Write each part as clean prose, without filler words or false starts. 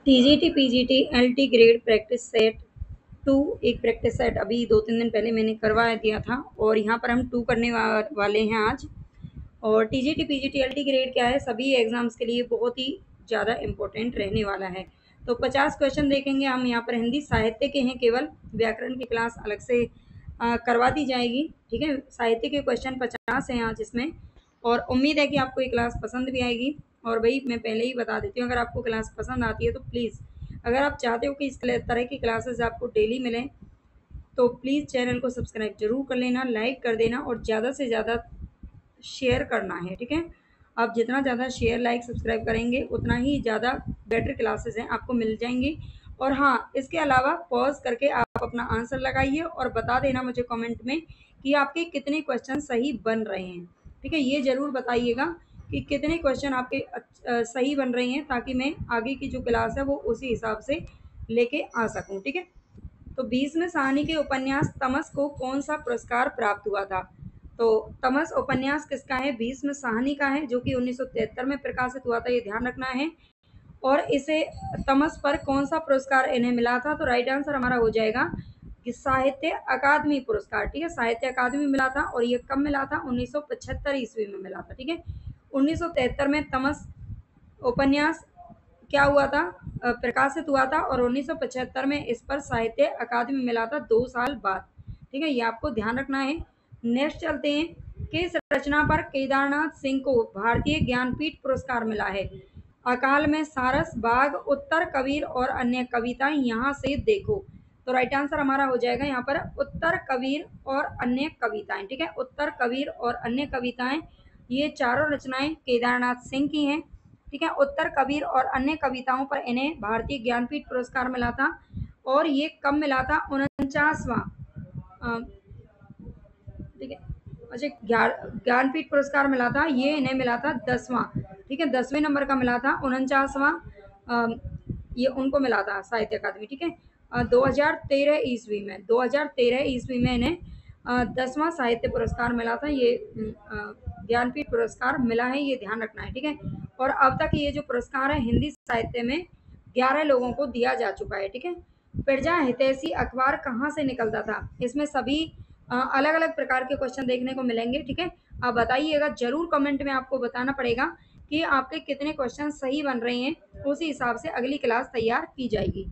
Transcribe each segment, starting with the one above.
TGT PGT LT grade practice set 2 एक practice set अभी 2-3 दिन पहले मैंने करवा दिया था और यहाँ पर हम 2 करने वाले हैं आज। और टीजीटी पीजीटी एलटी ग्रेड क्या है, सभी एग्जाम्स के लिए बहुत ही ज़्यादा इम्पोर्टेंट रहने वाला है। तो 50 क्वेश्चन देखेंगे हम यहाँ पर, हिंदी साहित्य के हैं, केवल व्याकरण की क्लास अलग से करवा दी जाएगी। ठीक है, साहित्य के क्वेश्चन 50 हैं आज इसमें, और उम्मीद है कि आपको ये क्लास पसंद भी आएगी। और भाई मैं पहले ही बता देती हूँ, अगर आपको क्लास पसंद आती है तो प्लीज़, अगर आप चाहते हो कि इस तरह की क्लासेस आपको डेली मिलें, तो प्लीज़ चैनल को सब्सक्राइब जरूर कर लेना, लाइक कर देना और ज़्यादा से ज़्यादा शेयर करना है। ठीक है, आप जितना ज़्यादा शेयर लाइक सब्सक्राइब करेंगे उतना ही ज़्यादा बेटर क्लासेस हैं आपको मिल जाएंगी। और हाँ, इसके अलावा पॉज करके आप अपना आंसर लगाइए और बता देना मुझे कमेंट में कि आपके कितने क्वेश्चन सही बन रहे हैं। ठीक है, ये ज़रूर बताइएगा कि कितने क्वेश्चन आपके सही बन रहे हैं, ताकि मैं आगे की जो क्लास है वो उसी हिसाब से लेके आ सकूँ। ठीक है, तो 20वें साहनी के उपन्यास तमस को कौन सा पुरस्कार प्राप्त हुआ था? तो तमस उपन्यास किसका है? भीष्म साहनी का है, जो कि 1973 में प्रकाशित हुआ था, ये ध्यान रखना है। और इसे तमस पर कौन सा पुरस्कार इन्हें मिला था? तो राइट आंसर हमारा हो जाएगा कि साहित्य अकादमी पुरस्कार। ठीक है, साहित्य अकादमी मिला था, और ये कब मिला था? 1975 ईस्वी में मिला था। ठीक है, 1973 में तमस उपन्यास क्या हुआ था? प्रकाशित हुआ था, और 1975 में इस पर साहित्य अकादमी मिला था 2 साल बाद। ठीक है, ये आपको ध्यान रखना है। नेक्स्ट चलते हैं, किस रचना पर केदारनाथ सिंह को भारतीय ज्ञानपीठ पुरस्कार मिला है? अकाल में सारस, बाघ, उत्तर कबीर और अन्य कविताएं यहाँ से देखो। तो राइट आंसर हमारा हो जाएगा यहाँ पर उत्तर कबीर और अन्य कविताएं। ठीक है, उत्तर कबीर और अन्य कविताएं, ये चारों रचनाएं केदारनाथ सिंह की हैं। ठीक है, उत्तर कबीर और अन्य कविताओं पर इन्हें भारतीय ज्ञानपीठ पुरस्कार मिला था, और ये कब मिला था? 49वां। ठीक है, अच्छा, ज्ञानपीठ पुरस्कार मिला था, ये इन्हें मिला था 10वां। ठीक है, 10वें नंबर का मिला था। 49वां ये उनको मिला था साहित्य अकादमी। ठीक है, 2013 ईस्वी में, 2013 ईस्वी में इन्हें 10वां साहित्य पुरस्कार मिला था। ये ज्ञानपीठ पुरस्कार मिला है, ये ध्यान रखना है। ठीक है, और अब तक ये जो पुरस्कार है हिंदी साहित्य में 11 लोगों को दिया जा चुका है। ठीक है, प्रजा हितैषी अखबार कहाँ से निकलता था? इसमें सभी अलग अलग प्रकार के क्वेश्चन देखने को मिलेंगे। ठीक है, आप बताइएगा जरूर, कमेंट में आपको बताना पड़ेगा कि आपके कितने क्वेश्चन सही बन रहे हैं, उसी हिसाब से अगली क्लास तैयार की जाएगी।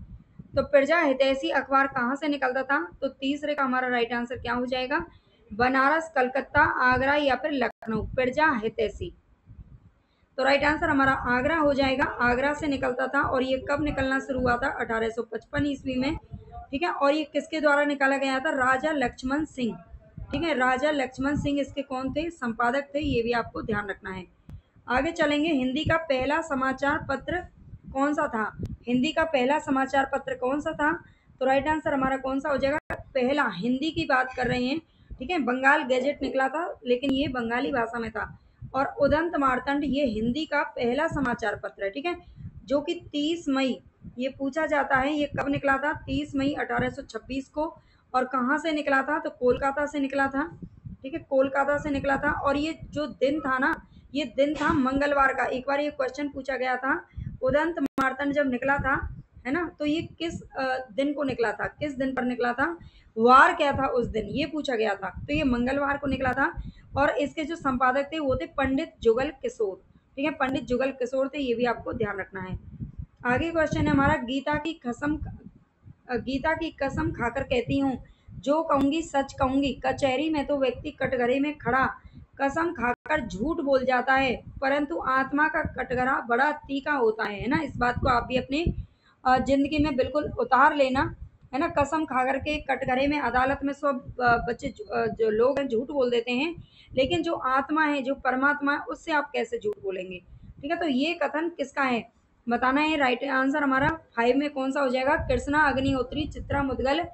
तो प्रजा हितैषी अखबार कहाँ से निकलता था? तो तीसरे का हमारा राइट आंसर क्या हो जाएगा? बनारस, कलकत्ता, आगरा या फिर लखनऊ। प्रजा हितैषी, तो राइट आंसर हमारा आगरा हो जाएगा। आगरा से निकलता था, और ये कब निकलना शुरू हुआ था? 1855 ईस्वी में। ठीक है, और ये किसके द्वारा निकाला गया था? राजा लक्ष्मण सिंह। ठीक है, राजा लक्ष्मण सिंह इसके कौन थे? संपादक थे, ये भी आपको ध्यान रखना है। आगे चलेंगे, हिंदी का पहला समाचार पत्र कौन सा था? हिंदी का पहला समाचार पत्र कौन सा था? तो राइट आंसर हमारा कौन सा हो जाएगा? पहला, हिंदी की बात कर रहे हैं। ठीक है, बंगाल गैजेट निकला था, लेकिन ये बंगाली भाषा में था। और उदंत मार्तंड, ये हिंदी का पहला समाचार पत्र है। ठीक है, जो कि 30 मई, ये पूछा जाता है ये कब निकला था? 30 मई 1826 को। और कहाँ से निकला था? तो कोलकाता से निकला था। ठीक है, कोलकाता से निकला था, और ये जो दिन था ना, ये दिन था मंगलवार का। एक बार ये क्वेश्चन पूछा गया था, उदंत मार्तंड जब निकला था, है ना, तो ये किस दिन को निकला था? किस दिन पर निकला था? वार क्या था उस दिन, ये पूछा गया था। तो ये मंगलवार को निकला था, और इसके जो संपादक थे वो थे पंडित जुगल किशोर। ठीक है, पंडित जुगल किशोर थे, ये भी आपको ध्यान रखना है। आगे क्वेश्चन है हमारा, गीता की कसम खाकर कहती हूँ, जो कहूंगी सच कहूंगी, कचहरी में तो व्यक्ति कटघरे में खड़ा कसम खाकर झूठ बोल जाता है, परंतु आत्मा का कटघरा बड़ा तीखा होता है ना। इस बात को आप भी अपनी जिंदगी में बिल्कुल उतार लेना, है ना। कसम खा करके कटघरे में, अदालत में सब बच्चे जो लोग हैं झूठ बोल देते हैं, लेकिन जो आत्मा है, जो परमात्मा है, उससे आप कैसे झूठ बोलेंगे? ठीक है, तो ये कथन किसका है बताना है। राइट आंसर हमारा 5 में कौन सा हो जाएगा? कृष्णा अग्निहोत्री, चित्रा मुदगल,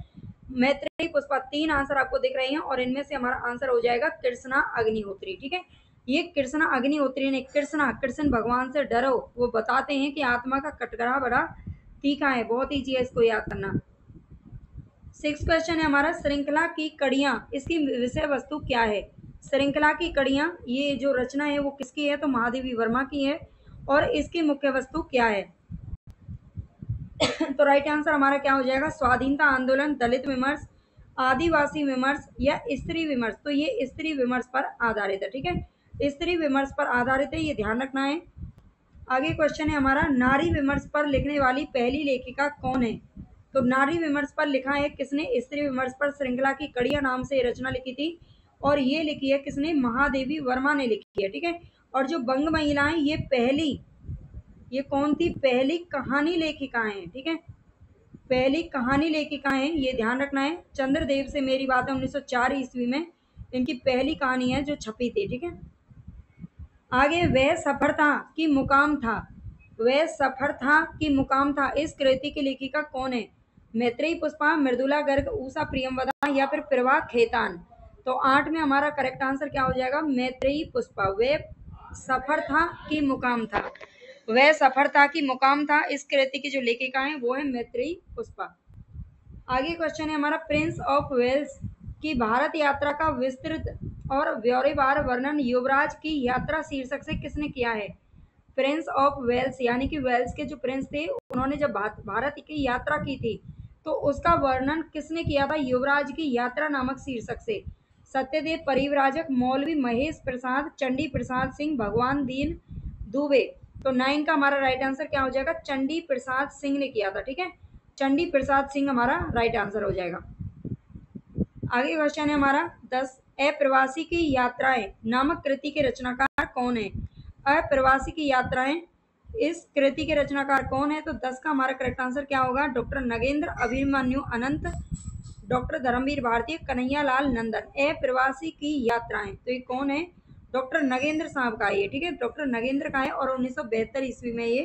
मैत्रेयी पुष्पा। 3 आंसर आपको दिख रहे हैं, और इनमें से हमारा आंसर हो जाएगा कृष्णा अग्निहोत्री। ठीक है, ये कृष्णा अग्निहोत्री ने, कृष्ण भगवान से डरो, वो बताते हैं कि आत्मा का कटघरा बड़ा तीखा है। बहुत ईजी है इसको याद करना। 6 क्वेश्चन है हमारा, श्रृंखला की कड़ियां, इसकी विषय वस्तु क्या है? श्रृंखला की कड़ियां, ये जो रचना है वो किसकी है? तो महादेवी वर्मा की है। और इसकी मुख्य वस्तु क्या है? तो राइट आंसर हमारा क्या हो जाएगा, स्वाधीनता आंदोलन, दलित विमर्श, आदिवासी विमर्श या स्त्री विमर्श। तो ये स्त्री विमर्श पर आधारित है, ठीक है, स्त्री विमर्श पर आधारित है, ये ध्यान रखना है। आगे क्वेश्चन है हमारा, नारी विमर्श पर लिखने वाली पहली लेखिका कौन है। तो नारी विमर्श पर लिखा है किसने, स्त्री विमर्श पर श्रृंखला की कड़ियां नाम से रचना लिखी थी, और ये लिखी है किसने, महादेवी वर्मा ने लिखी है, ठीक है। और जो बंग महिलाएं, ये कौन थी, पहली कहानी लेखिकाएं हैं, ठीक है, पहली कहानी लेखिकाएं, ये ध्यान रखना है। चंद्रदेव से मेरी बात है 1904 ईस्वी में इनकी पहली कहानी है जो छपी थी, ठीक है। आगे, वह सफर था कि मुकाम था, वह सफर था कि मुकाम था, इस कृति की लेखिका कौन है, मैत्रेयी पुष्पा, मृदुला गर्ग, उषा प्रियंवदा या फिर प्रभा खेतान। तो 8 में हमारा करेक्ट आंसर क्या हो जाएगा, मैत्रेयी पुष्पा। वह सफर था कि मुकाम था, वह सफर था कि मुकाम था, इस कृति की जो लेखिका है वो है मैत्रेयी पुष्पा। आगे क्वेश्चन है हमारा, प्रिंस ऑफ वेल्स की भारत यात्रा का विस्तृत और ब्यौरेवार वर्णन युवराज की यात्रा शीर्षक से किसने किया है। प्रिंस ऑफ वेल्स यानी कि वेल्स के जो प्रिंस थे, उन्होंने जब भारत की यात्रा की थी तो उसका वर्णन किसने किया था, युवराज की यात्रा नामक शीर्षक से। सत्यदेव परिव्राजक, मौलवी महेश प्रसाद, चंडी प्रसाद सिंह, भगवान दीन दुबे। तो 9 का हमारा राइट आंसर क्या हो जाएगा, चंडी प्रसाद सिंह ने किया था, ठीक है, चंडी प्रसाद सिंह हमारा राइट आंसर हो जाएगा। आगे क्वेश्चन है हमारा 10, अप्रवासी की यात्राएं नामक कृति के रचनाकार कौन है। अप्रवासी की यात्राएं, इस कृति के रचनाकार कौन है। तो 10 का हमारा करेक्ट आंसर क्या होगा, डॉक्टर नगेंद्र अभिमन्यु अनंत, डॉक्टर धर्मवीर भारती, कन्हैया लाल नंदन। अप्रवासी की यात्राएं, तो ये कौन है, डॉक्टर नगेंद्र साहब का ये, ठीक है, डॉक्टर नगेंद्र का है और 1972 ईस्वी में ये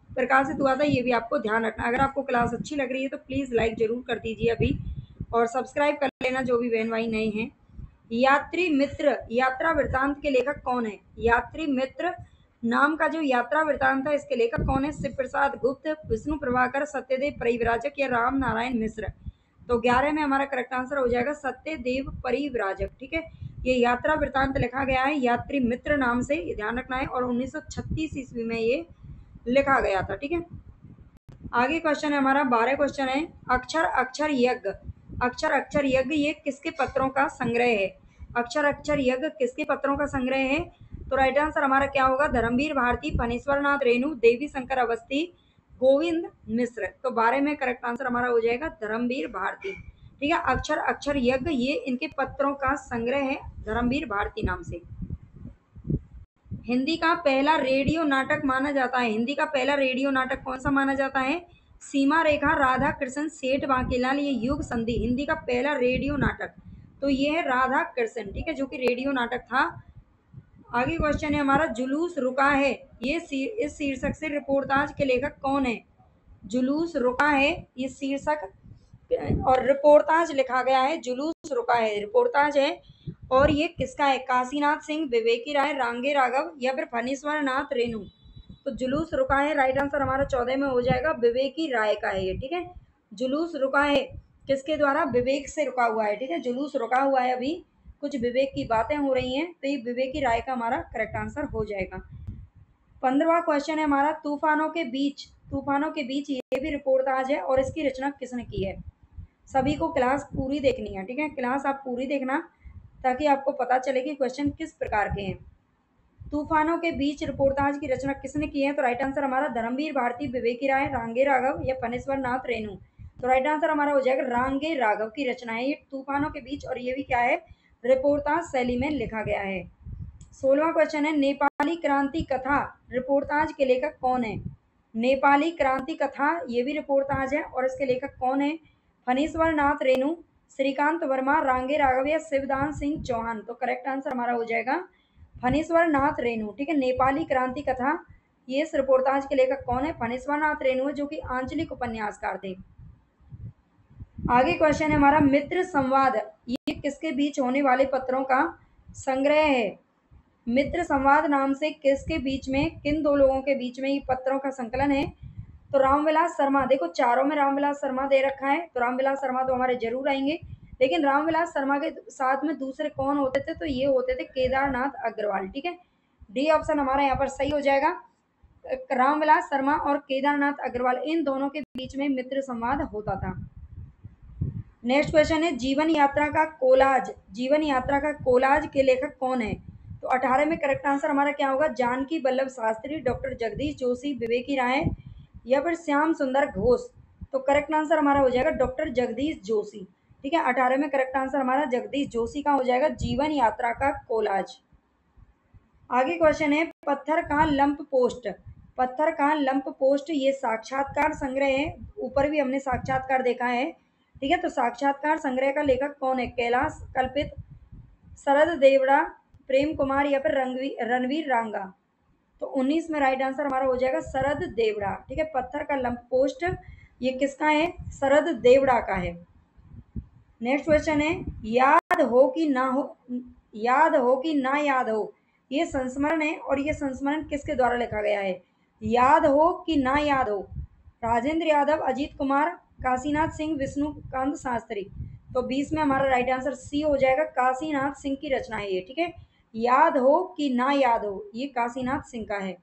प्रकाशित हुआ था, ये भी आपको ध्यान रखना। अगर आपको क्लास अच्छी लग रही है तो प्लीज़ लाइक जरूर कर दीजिए अभी, और सब्सक्राइब कर लेना जो भी बहन भाई नए हैं। यात्री मित्र यात्रा वृत्तांत के लेखक कौन है। यात्री मित्र नाम का जो यात्रा वृत्तांत है, इसके लेखक कौन है, शिव प्रसाद गुप्त, विष्णु प्रभाकर, सत्यदेव परिव्राजक या राम नारायण मिश्र। तो 11 में हमारा करेक्ट आंसर हो जाएगा सत्यदेव परिव्राजक, ठीक है। ये यात्रा वृत्तांत लिखा गया है यात्री मित्र नाम से, ये ध्यान रखना है, और 1936 ईस्वी में ये लिखा गया था, ठीक है। आगे क्वेश्चन है हमारा 12 क्वेश्चन है, अक्षर अक्षर यज्ञ, अक्षर अक्षर यज्ञ ये किसके पत्रों का संग्रह है। अक्षर अक्षर यज्ञ किसके पत्रों का संग्रह है। तो राइट आंसर हमारा क्या होगा, धर्मवीर भारती, फणीश्वर नाथ रेणु, देवी शंकर अवस्थी, गोविंद मिश्र। तो 12 में करेक्ट आंसर हमारा हो जाएगा धर्मवीर भारती, ठीक है। अक्षर अक्षर यज्ञ ये इनके पत्रों का संग्रह है धर्मवीर भारती नाम से। हिंदी का पहला रेडियो नाटक माना जाता है, हिंदी का पहला रेडियो नाटक कौन सा माना जाता है, सीमा रेखा, राधा कृष्ण, सेठ बांकीलाल, ये युग संधि। हिंदी का पहला रेडियो नाटक, तो ये है राधा कृष्ण, ठीक है, जो कि रेडियो नाटक था। आगे क्वेश्चन है हमारा, जुलूस रुका है ये इस शीर्षक से रिपोर्टाज के लेखक कौन है। जुलूस रुका है ये शीर्षक और रिपोर्टाज लिखा गया है, जुलूस रुका है रिपोर्टाज है, और ये किसका है, काशीनाथ सिंह, विवेकी राय, रांगे राघव या फिर फणीश्वर नाथ रेणु। तो जुलूस रुका है राइट आंसर हमारा 14 में हो जाएगा, विवेकी राय का है ये, ठीक है। जुलूस रुका है किसके द्वारा, विवेक से रुका हुआ है, ठीक है, जुलूस रुका हुआ है, अभी कुछ विवेक की बातें हो रही हैं, तो ये विवेकी राय का हमारा करेक्ट आंसर हो जाएगा। 15वां क्वेश्चन है हमारा, तूफानों के बीच, तूफानों के बीच ये भी रिपोर्टाज है और इसकी रचना किसने की है। सभी को क्लास पूरी देखनी है, ठीक है, क्लास आप पूरी देखना ताकि आपको पता चले कि क्वेश्चन किस प्रकार के हैं। तूफानों के बीच रिपोर्टाज की रचना किसने की है। तो राइट आंसर हमारा धर्मवीर भारती, विवेकी राय, रांगे राघव या फणीश्वर नाथ रेणु। तो राइट आंसर हमारा हो जाएगा रांगे राघव की रचना है ये तूफानों के बीच, और ये भी क्या है, रिपोर्टाज शैली में लिखा गया है। 16वां क्वेश्चन है, नेपाली क्रांति कथा रिपोर्टाज के लेखक कौन है। नेपाली क्रांति कथा ये भी रिपोर्टाज है और इसके लेखक कौन है, फणीश्वर नाथ रेणु, श्रीकांत वर्मा, रांगे राघव या शिवदान सिंह चौहान। तो करेक्ट आंसर हमारा हो जाएगा फणीश्वर नाथ रेणु, ठीक है। नेपाली क्रांति कथा ये इस रिपोर्टाज के लेखक कौन है, फणीश्वर नाथ रेणु है, जो कि आंचलिक उपन्यासकार थे। आगे क्वेश्चन है हमारा, मित्र संवाद ये किसके बीच होने वाले पत्रों का संग्रह है। मित्र संवाद नाम से किसके बीच में, किन दो लोगों के बीच में ये पत्रों का संकलन है। तो रामविलास शर्मा, देखो चारों में रामविलास शर्मा दे रखा है, तो रामविलास शर्मा तो हमारे जरूर आएंगे, लेकिन रामविलास शर्मा के साथ में दूसरे कौन होते थे, तो ये होते थे केदारनाथ अग्रवाल, ठीक है। डी ऑप्शन हमारा यहाँ पर सही हो जाएगा। रामविलास शर्मा और केदारनाथ अग्रवाल, इन दोनों के बीच में मित्र संवाद होता था। नेक्स्ट क्वेश्चन है जीवन यात्रा का कोलाज, जीवन यात्रा का कोलाज के लेखक कौन है? तो 18 में करेक्ट आंसर हमारा क्या होगा? जानकी वल्लभ शास्त्री, डॉक्टर जगदीश जोशी, विवेकी राय या फिर श्याम सुंदर घोष। तो करेक्ट आंसर हमारा हो जाएगा डॉक्टर जगदीश जोशी। ठीक है, 18 में करेक्ट आंसर हमारा जगदीश जोशी का हो जाएगा जीवन यात्रा का कोलाज। आगे क्वेश्चन है पत्थर का लंप पोस्ट, पत्थर का लंप पोस्ट ये साक्षात्कार संग्रह है, ऊपर भी हमने साक्षात्कार देखा है। ठीक है, तो साक्षात्कार संग्रह का लेखक कौन है? कैलाश कल्पित, शरद देवड़ा, प्रेम कुमार या फिर रणवीर रांगा। तो 19 में राइट आंसर हमारा हो जाएगा शरद देवड़ा। ठीक है, पत्थर का लंप पोस्ट ये किसका है? शरद देवड़ा का है। नेक्स्ट क्वेश्चन है याद हो कि ना हो, याद हो कि ना याद हो, ये संस्मरण है और ये संस्मरण किसके द्वारा लिखा गया है? याद हो कि ना याद हो, राजेंद्र यादव, अजीत कुमार, काशीनाथ सिंह, विष्णुकांत शास्त्री। तो 20 में हमारा राइट आंसर सी हो जाएगा, काशीनाथ सिंह की रचना है ये। ठीक है, याद हो कि ना याद हो, ये काशीनाथ सिंह का है।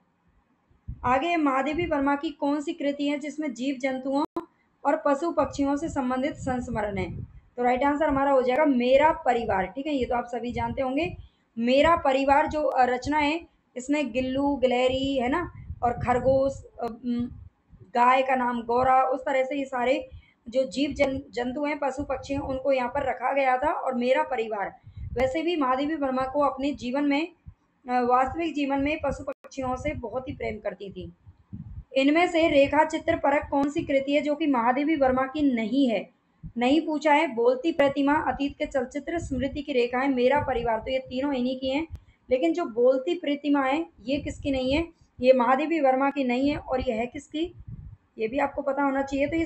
आगे महादेवी वर्मा की कौन सी कृति है जिसमें जीव जंतुओं और पशु पक्षियों से संबंधित संस्मरण है? तो राइट आंसर हमारा हो जाएगा मेरा परिवार। ठीक है, ये तो आप सभी जानते होंगे। मेरा परिवार जो रचना है, इसमें गिल्लू गिलहरी है ना, और खरगोश, गाय का नाम गौरा, उस तरह से ये सारे जो जीव जंतु हैं, पशु पक्षी हैं, उनको यहाँ पर रखा गया था। और मेरा परिवार, वैसे भी महादेवी वर्मा को अपने जीवन में, वास्तविक जीवन में पशु पक्षियों से बहुत ही प्रेम करती थी। इनमें से रेखा चित्र परक कौन सी कृति है जो कि महादेवी वर्मा की नहीं है? नहीं पूछा है। बोलती प्रतिमा, अतीत के चलचित्र, स्मृति की रेखाएं, मेरा परिवार, तो ये तीनों इन्हीं की हैं। लेकिन जो बोलती प्रतिमा है ये किसकी नहीं है? ये महादेवी वर्मा की नहीं है। और ये है किसकी? ये भी आपको पता होना चाहिए। तो ये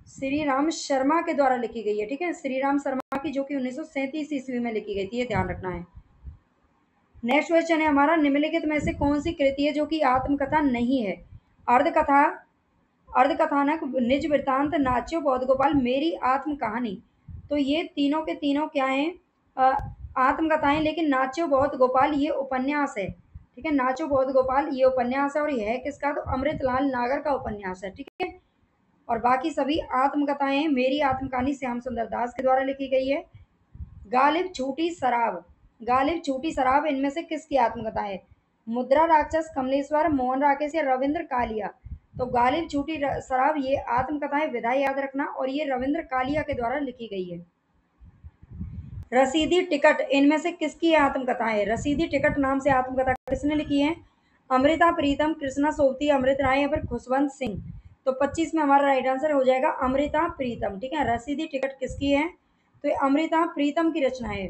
श्री राम शर्मा के द्वारा लिखी गई है। ठीक है, श्री राम शर्मा की, जो कि 1937 ईस्वी में लिखी गई थी, ये ध्यान रखना है। नेक्स्ट क्वेश्चन है हमारा निम्नलिखित में से कौन सी कृति है जो कि आत्मकथा नहीं है? अर्धकथा, अर्धकथानक, निज वृत्तांत, नाच्यो, बौद्ध गोपाल, मेरी आत्म कहानी। तो ये तीनों के तीनों क्या हैं? आत्मकथाएं। लेकिन नाच्यो बौद्ध गोपाल ये उपन्यास है। ठीक है, नाचो बौद्ध गोपाल ये उपन्यास है। और यह है किसका? तो अमृतलाल नागर का उपन्यास है। ठीक है, और बाकी सभी आत्मकथाएं। मेरी आत्म कहानी श्याम सुंदर दास के द्वारा लिखी गई है। गालिब झूठी शराब, गालिब झूठी शराब इनमें से किसकी आत्मकथा है? मुद्रा राक्षस, कमलेश्वर, मोहन राकेश या रविंद्र कालिया। तो गालिब झूठी शराब ये आत्मकथा है, विधाई याद रखना, और ये रविंद्र कालिया के द्वारा लिखी गई है। रसीदी टिकट इनमें से किसकी आत्मकथा है? रसीदी टिकट नाम से आत्मकथा किसने लिखी है? अमृता प्रीतम, कृष्णा सोबती, अमृत राय या फिर खुशवंत सिंह। तो 25 में हमारा राइट आंसर हो जाएगा अमृता प्रीतम। ठीक है, रसीदी टिकट किसकी है? तो ये अमृता प्रीतम की रचना है।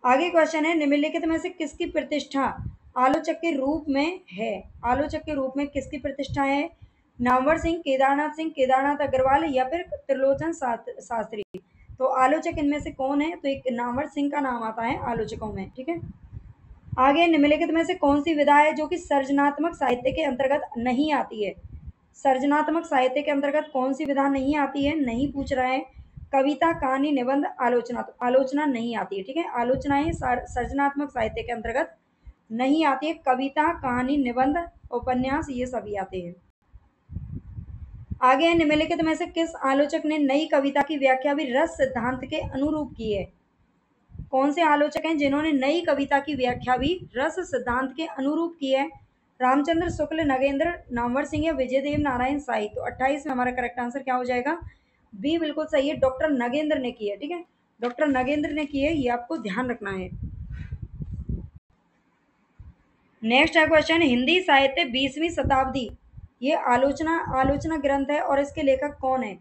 आगे क्वेश्चन है निम्नलिखित में से किसकी प्रतिष्ठा आलोचक के रूप में है? आलोचक के रूप में किसकी प्रतिष्ठा है? नामवर सिंह, केदारनाथ सिंह, केदारनाथ अग्रवाल या फिर त्रिलोचन शास्त्री। तो आलोचक इनमें से कौन है? तो एक नामवर सिंह का नाम आता है आलोचकों में। ठीक है, आगे निम्नलिखित में से कौन सी विधा है जो कि सर्जनात्मक साहित्य के अंतर्गत नहीं आती है? सर्जनात्मक साहित्य के अंतर्गत कौन सी विधा नहीं आती है? नहीं पूछ रहा है। कविता, कहानी, निबंध, आलोचना। तो आलोचना नहीं आती है। ठीक है, आलोचनाएं सर्जनात्मक साहित्य के अंतर्गत नहीं आती है। कविता, कहानी, निबंध, उपन्यास ये सभी आते हैं। आगे निम्नलिखित में से किस आलोचक ने नई कविता की व्याख्या भी रस सिद्धांत के अनुरूप की है? कौन से आलोचक हैं जिन्होंने नई कविता की व्याख्या भी रस सिद्धांत के अनुरूप की है? रामचंद्र शुक्ल, नगेंद्र, नामवर सिंह या विजय देव नारायण साई। तो 28 में हमारा करेक्ट आंसर क्या हो जाएगा? बी बिल्कुल सही है, डॉक्टर नगेंद्र ने की है। ठीक है, डॉक्टर नगेंद्र ने की है, ये आपको ध्यान रखना है। नेक्स्ट है क्वेश्चन हिंदी साहित्य 20वीं शताब्दी, ये आलोचना ग्रंथ है और इसके लेखक कौन है?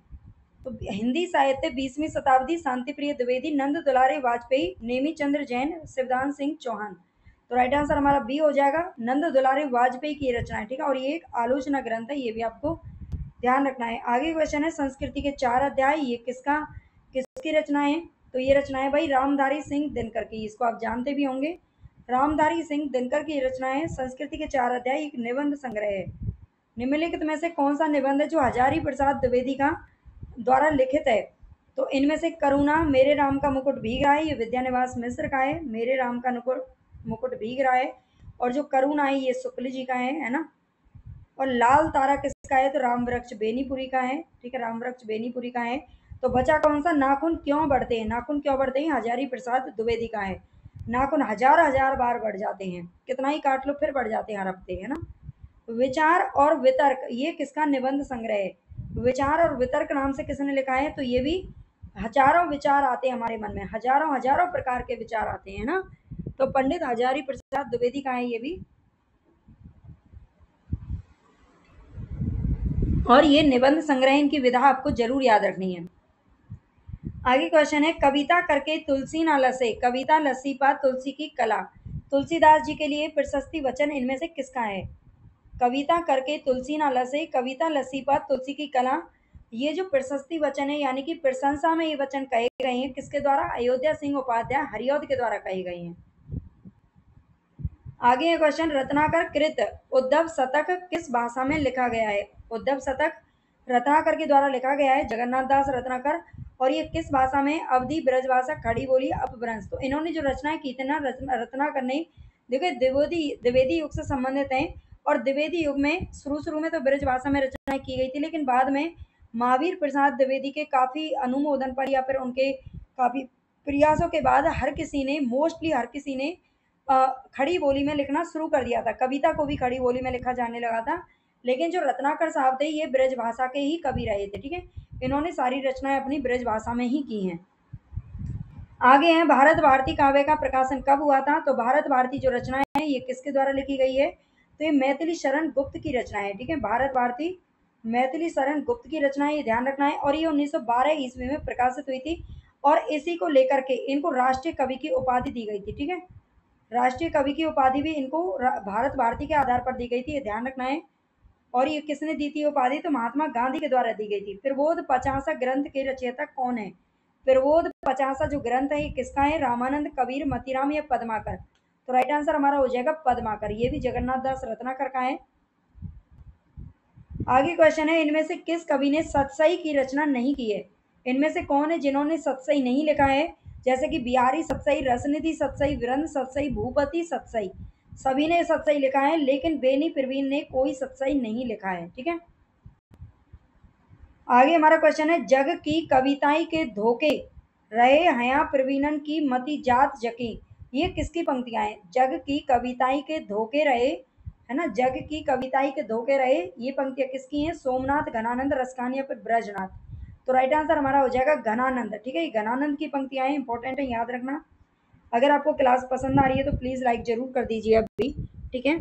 तो हिंदी साहित्य 20वीं शताब्दी, शांति प्रिय द्विवेदी, नंद दुलारे वाजपेयी, नेमी चंद्र जैन, शिवदान सिंह चौहान। तो राइट आंसर हमारा बी हो जाएगा, नंद दुलारे वाजपेयी की रचना है। ठीक है, और ये एक आलोचना ग्रंथ है, ये भी आपको ध्यान रखना है। आगे क्वेश्चन है संस्कृति के 4 अध्याय, ये किसकी रचना है? तो ये रचना है भाई रामधारी सिंह दिनकर की, इसको आप जानते भी होंगे। रामधारी सिंह दिनकर की रचना है संस्कृति के 4 अध्याय, एक निबंध संग्रह है। निम्नलिखित में से कौन सा निबंध है जो हजारी प्रसाद द्विवेदी का द्वारा लिखित है? तो इनमें से करुणा, मेरे राम का मुकुट भीग रहा है, ये विद्यानिवास मिश्र का है। मेरे राम का मुकुट भीग रहा है, और जो करुण आई ये शुक्ल जी का है ना। और लाल तारा किसका है, तो राम वृक्ष बेनीपुरी का है, ठीक है, राम वृक्ष बेनीपुरी का है। तो बचा कौन सा, नाखून क्यों बढ़ते हैं, नाखून क्यों बढ़ते हैं, हजारी प्रसाद द्विवेदी का है। नाखून हजार हजार बार बढ़ जाते हैं, कितना ही काट लो फिर बढ़ जाते हैं हर हफ्ते, है ना। विचार और वितर्क ये किसका निबंध संग्रह है, विचार और वितर्क नाम से किसने लिखा है, तो ये भी हजारों विचार आते हैं हमारे मन में, हजारों हजारों प्रकार के विचार आते हैं ना। तो पंडित हजारी प्रसाद द्विवेदी का है ये भी। और ये निबंध संग्रह, इनकी विधा आपको जरूर याद रखनी है। आगे क्वेश्चन है, कविता करके तुलसी ना लसे, कविता लसी पा तुलसी की कला, तुलसीदास जी के लिए प्रशस्ति वचन इनमें से किसका है। कविता करके तुलसी ना लसे, कविता लसी पा तुलसी की कला, ये जो प्रशस्ति वचन है यानी कि प्रशंसा में ये वचन कहे गए हैं किसके द्वारा, अयोध्या सिंह उपाध्याय हरिऔध के द्वारा कहे गए हैं। आगे है क्वेश्चन, रत्नाकर कृत उद्धव शतक किस भाषा में लिखा गया है। उद्धव शतक रत्नाकर के द्वारा लिखा गया है, जगन्नाथ दास रत्नाकर। और ये किस भाषा में, अवधि ब्रजभाषा खड़ी बोली अपभ्रंश। तो इन्होंने जो रचनाएं की थी ना रत्नाकर ने, देखिए द्विवेदी युग से संबंधित हैं। और द्विवेदी युग में शुरू में तो ब्रजभाषा में रचनाएं की गई थी, लेकिन बाद में महावीर प्रसाद द्विवेदी के काफी अनुमोदन पर या फिर उनके काफी प्रयासों के बाद हर किसी ने, मोस्टली हर किसी ने खड़ी बोली में लिखना शुरू कर दिया था। कविता को भी खड़ी बोली में लिखा जाने लगा था। लेकिन जो रत्नाकर साहब थे ये ब्रज भाषा के ही कवि रहे थे, ठीक है, इन्होंने सारी रचनाएं अपनी ब्रज भाषा में ही की हैं। आगे है, भारत भारती काव्य का प्रकाशन कब हुआ था। तो भारत भारती जो रचनाएं हैं ये किसके द्वारा लिखी गई है, तो ये मैथिली शरण गुप्त की रचना है, ठीक है, भारत भारती मैथिली शरण गुप्त की रचना है, ये ध्यान रखना है। और ये 1912 ईस्वी में प्रकाशित हुई थी। और इसी को लेकर के इनको राष्ट्रीय कवि की उपाधि दी गई थी, ठीक है, राष्ट्रीय कवि की उपाधि भी इनको भारत भारती के आधार पर दी गई थी, ये ध्यान रखना है। और ये किसने दी थी उपाधि, तो महात्मा गांधी के द्वारा दी गई थी। प्रबोध 50 ग्रंथ के रचयिता कौन है। प्रबोध 50 जो ग्रंथ है ये किसका है, रामानंद, कबीर, मतीराम या पद्माकर। तो राइट आंसर हमारा हो जाएगा पद्माकर, ये भी जगन्नाथ दास रत्नाकर का है। आगे क्वेश्चन है, इनमें से किस कवि ने सतसई की रचना नहीं की है। इनमें से कौन है जिन्होंने सतसई नहीं लिखा है, जैसे कि बिहारी सतसई, रसनिधि सतसई, वीरेंद्र सतसई, भूपति सतसई, सभी ने सतसई लिखा है, लेकिन बेनी प्रवीण ने कोई सतसई नहीं लिखा है, ठीक है। आगे हमारा क्वेश्चन है, जग की कविताएं के धोखे रहे हया प्रवीणन की मति जात जकी, ये किसकी पंक्तियां हैं। जग की कविताएं के धोखे रहे, है ना, जग की कविताएं के धोखे रहे, ये पंक्तियां किसकी हैं, सोमनाथ, घनानंद, रसकान या फिर ब्रजनाथ। तो राइट आंसर हमारा हो जाएगा घनानंद, ठीक है, घनानंद की पंक्तियां हैं, इंपॉर्टेंट है, याद रखना। अगर आपको क्लास पसंद आ रही है तो प्लीज लाइक जरूर कर दीजिए अभी, ठीक है।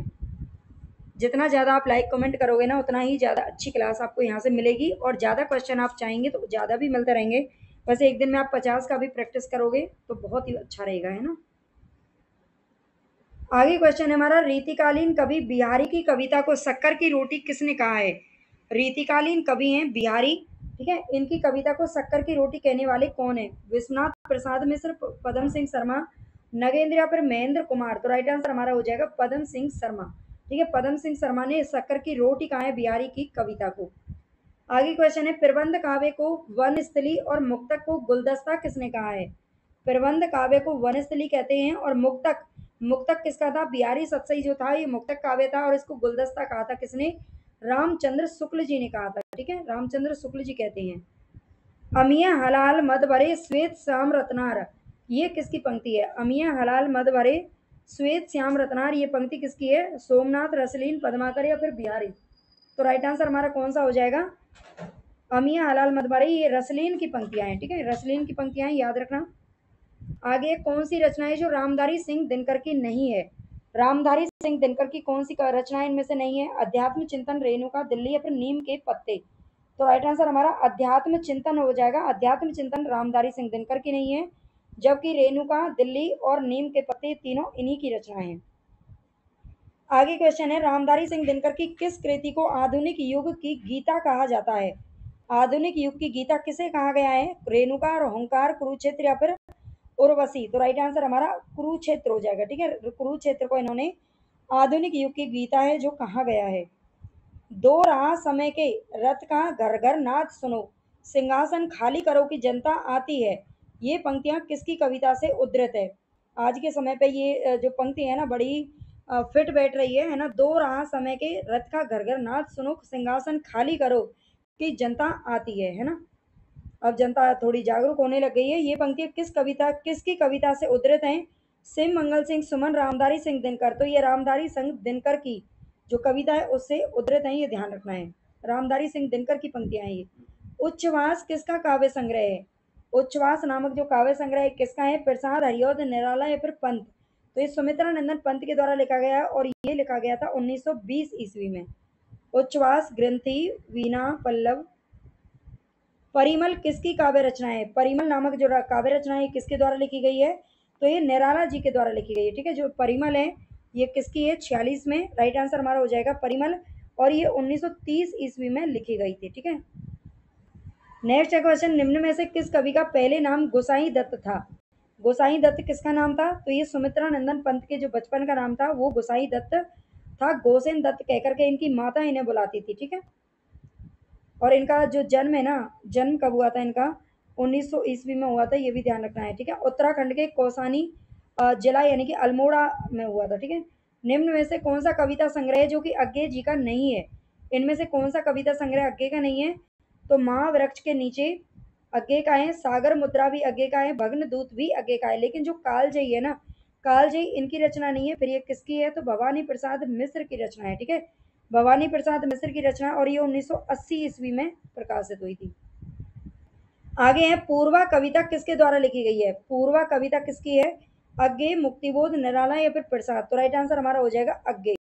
जितना ज़्यादा आप लाइक कमेंट करोगे ना उतना ही ज़्यादा अच्छी क्लास आपको यहाँ से मिलेगी, और ज़्यादा क्वेश्चन आप चाहेंगे तो ज़्यादा भी मिलते रहेंगे। वैसे एक दिन में आप 50 का भी प्रैक्टिस करोगे तो बहुत ही अच्छा रहेगा, है ना। आगे क्वेश्चन है हमारा, रीतिकालीन कवि बिहारी की कविता को शक्कर की रोटी किसने कहा है। रीतिकालीन कवि हैं बिहारी, ठीक है, इनकी कविता को शक्कर की रोटी कहने वाले कौन है। विश्वनाथ प्रसाद मिश्र, पदम सिंह शर्मा, नगेंद्र या फिर महेंद्र कुमार। तो राइट आंसर हमारा हो जाएगा पदम सिंह शर्मा, ठीक है, पदम सिंह शर्मा ने शक्कर की रोटी कहा है बिहारी की कविता को। आगे क्वेश्चन है, प्रबंध काव्य को वनस्थली और मुक्तक को गुलदस्ता किसने कहा है। प्रबंध काव्य को वनस्थली कहते हैं, और मुक्तक, मुक्तक किसका था, बिहारी सतसई जो था ये मुक्तक काव्य था, और इसको गुलदस्ता कहा था किसने, रामचंद्र शुक्ल जी ने कहा था, ठीक है, रामचंद्र शुक्ल जी कहते हैं। अमिया हलाल मद भरे श्वेत श्याम रत्नार, ये किसकी पंक्ति है, अमिया हलाल मद भरे श्वेत श्याम रत्नार, ये पंक्ति किसकी है, सोमनाथ, रसलीन, पद्माकर या फिर बिहारी। तो राइट आंसर हमारा कौन सा हो जाएगा, अमिया हलाल मद भरे, ये रसलीन की पंक्तियां हैं, ठीक है, रसलीन की पंक्तियां हैं, याद रखना। आगे कौन सी रचना है जो रामधारी सिंह दिनकर की नहीं है। रामधारी सिंह दिनकर की कौन सी रचना इनमें से नहीं है, अध्यात्म चिंतन, रेणुका, दिल्ली या फिर नीम के पत्ते। तो राइट आंसर हमारा अध्यात्म चिंतन हो जाएगा, अध्यात्म चिंतन रामधारी सिंह दिनकर की नहीं है, जबकि रेणुका, दिल्ली और नीम के पत्ते तीनों इन्हीं की रचनाएं हैं। आगे क्वेश्चन है, रामधारी सिंह दिनकर की किस कृति को आधुनिक युग की गीता कहा जाता है। आधुनिक युग की गीता किसे कहा गया है, रेणुका, हुंकार, कुरुक्षेत्र या फिर उर्वशी। तो राइट आंसर हमारा कुरुक्षेत्र हो जाएगा, ठीक है, कुरुक्षेत्र को इन्होंने आधुनिक युग की गीता है जो कहा गया है। दो रहा समय के रथ का घर घर नाद सुनो, सिंहासन खाली करो की जनता आती है, ये पंक्तियां किसकी कविता से उद्धृत है। आज के समय पे ये जो पंक्ति है ना बड़ी फिट बैठ रही है ना। दो रहा समय के रथ का घर घर नाथ, सुनो सिंहासन खाली करो कि जनता आती है ना। अब जनता थोड़ी जागरूक होने लग गई है। ये पंक्ति किसकी कविता से उद्धृत हैं? सिंह मंगल सिंह सुमन, रामधारी सिंह दिनकर। तो ये रामधारी सिंह दिनकर की जो कविता है उससे उद्धृत है, ये ध्यान रखना है। रामधारी सिंह दिनकर की पंक्तियां हैं ये। उच्छ्वास किसका काव्य संग्रह है? उच्छ्वास नामक जो काव्य संग्रह है किसका है? प्रसाद हरिऔध निराला या फिर पंत। तो ये सुमित्रा नंदन पंत के द्वारा लिखा गया है और ये लिखा गया था 1920 ईस्वी में। उच्छ्वास ग्रंथि वीणा पल्लव। परिमल किसकी काव्य रचना है? परिमल नामक जो काव्य रचना है किसके द्वारा लिखी गई है? तो ये निराला जी के द्वारा लिखी गई है। ठीक है, जो परिमल है ये किसकी है? 46 में। राइट आंसर हमारा हो जाएगा परिमल, और ये 1930 ईस्वी में लिखी गई थी। ठीक है, नेक्स्ट क्वेश्चन, निम्न में से किस कवि का पहले नाम गोसाई दत्त था? गोसाई दत्त किसका नाम था? तो ये सुमित्रा नंदन पंत के जो बचपन का नाम था वो गोसाई दत्त था। गोसेन दत्त कहकर के इनकी माता इन्हें बुलाती थी। ठीक है, और इनका जो जन्म है ना, जन्म कब हुआ था इनका? 1900 ईस्वी में हुआ था, ये भी ध्यान रखना है। ठीक है, उत्तराखंड के कौसानी जिला यानी कि अल्मोड़ा में हुआ था। ठीक है, निम्न में से कौन सा कविता संग्रह है जो कि अज्ञे जी का नहीं है? इनमें से कौन सा कविता संग्रह अज्ञे का नहीं है? तो महावृक्ष के नीचे अज्ञे का है, सागर मुद्रा भी अज्ञे का है, भग्न दूत भी अज्ञे का है। लेकिन जो कालजयी है ना, कालजयी इनकी रचना नहीं है। फिर ये किसकी है? तो भवानी प्रसाद मिश्र की रचना है। ठीक है, भवानी प्रसाद मिश्र की रचना, और ये 1980 ईस्वी में प्रकाशित हुई थी। आगे है, पूर्वा कविता किसके द्वारा लिखी गई है? पूर्वा कविता किसकी है? अज्ञे, मुक्तिबोध, निराला या फिर प्रसाद। तो राइट आंसर हमारा हो जाएगा अज्ञे।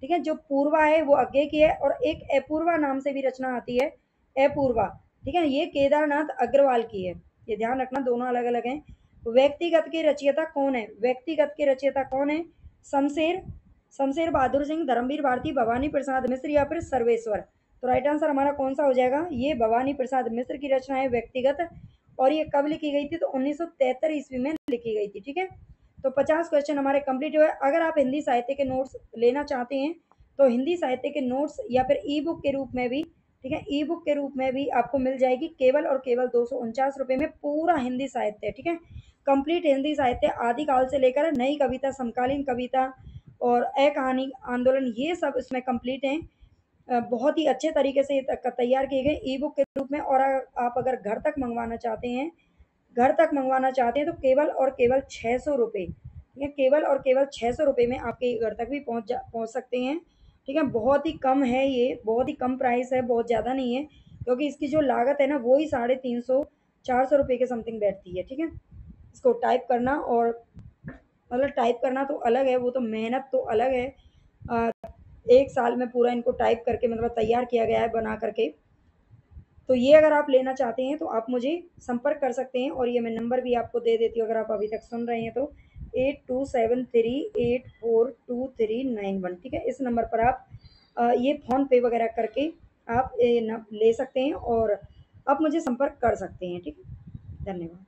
ठीक है, जो पूर्वा है वो अज्ञे की है, और एक अपूर्वा नाम से भी रचना आती है, अपूर्वा। ठीक है, ये केदारनाथ अग्रवाल की है। ये ध्यान रखना, दोनों अलग अलग हैं। व्यक्तिगत के रचयिता कौन है? व्यक्तिगत के रचयिता कौन है? शमशेर, शमशेर बहादुर सिंह, धर्मवीर भारती, भवानी प्रसाद मिश्र या फिर सर्वेश्वर। तो राइट आंसर हमारा कौन सा हो जाएगा? ये भवानी प्रसाद मिश्र की रचना है व्यक्तिगत, और ये कब लिखी गई थी? तो 1973 ईस्वी में लिखी गई थी। ठीक है, तो 50 क्वेश्चन हमारे कंप्लीट हुए। अगर आप हिंदी साहित्य के नोट्स लेना चाहते हैं तो हिंदी साहित्य के नोट्स या फिर ई बुक के रूप में भी, ठीक है, ई बुक के रूप में भी आपको मिल जाएगी केवल और केवल 249 रुपये में। पूरा हिंदी साहित्य, ठीक है, कंप्लीट हिंदी साहित्य आदिकाल से लेकर नई कविता, समकालीन कविता और अकहानी आंदोलन, ये सब इसमें कंप्लीट हैं। बहुत ही अच्छे तरीके से तैयार किए गए ई बुक के रूप में। और आप अगर घर तक मंगवाना चाहते हैं, घर तक मंगवाना चाहते हैं तो केवल और केवल 600 रुपये, ठीक है, केवल और केवल 600 रुपये में आपके घर तक भी पहुंच सकते हैं। ठीक है, बहुत ही कम है, ये बहुत ही कम प्राइस है, बहुत ज़्यादा नहीं है, क्योंकि इसकी जो लागत है ना वो ही 350-400 रुपये के समथिंग बैठती है। ठीक है, इसको टाइप करना, और मतलब टाइप करना तो अलग है, वो तो मेहनत तो अलग है। एक साल में पूरा इनको टाइप करके मतलब तैयार किया गया है बना करके। तो ये अगर आप लेना चाहते हैं तो आप मुझे संपर्क कर सकते हैं, और ये मैं नंबर भी आपको दे देती हूँ अगर आप अभी तक सुन रहे हैं तो, 8273842391। ठीक है, इस नंबर पर आप ये फ़ोन पे वगैरह करके आप ले सकते हैं, और आप मुझे संपर्क कर सकते हैं। ठीक है, धन्यवाद।